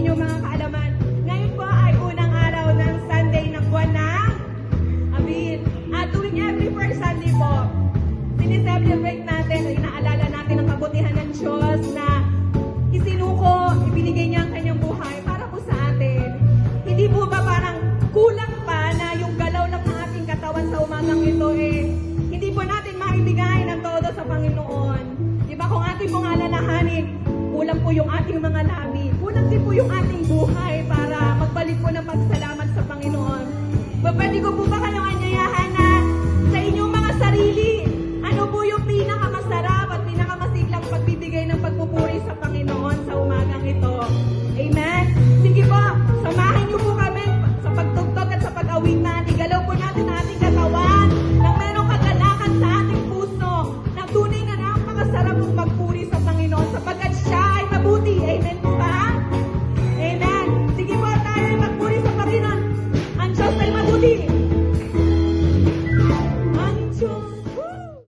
inyong mga kaalaman. Ngayon po ay unang araw ng Sunday ng buwan ng Abil. At tuwing every first Sunday po, sineselebrate natin, inaalala natin ang kabutihan ng Diyos na isinuko, ibinigay niya ang kanyang buhay para po sa atin. Hindi po ba parang kulang pa na yung galaw ng ating katawan sa umagang ito hindi po natin maibigay ng todo sa Panginoon. Diba kung ating pong alalahanin, kulang po yung ating mga labi, kulang din po yung ating buhay para magbalik po ng pagsalamat sa Pwede ko po ba kayong anyayahan na sa inyong mga sarili, ano po yung pinakamasarap at pinakamasiglang pagbibigay ng pagpupuri sa Panginoon sa umagang ito? Amen? Sige po, samahan niyo po kami sa pagtugtog at sa pag-awitan.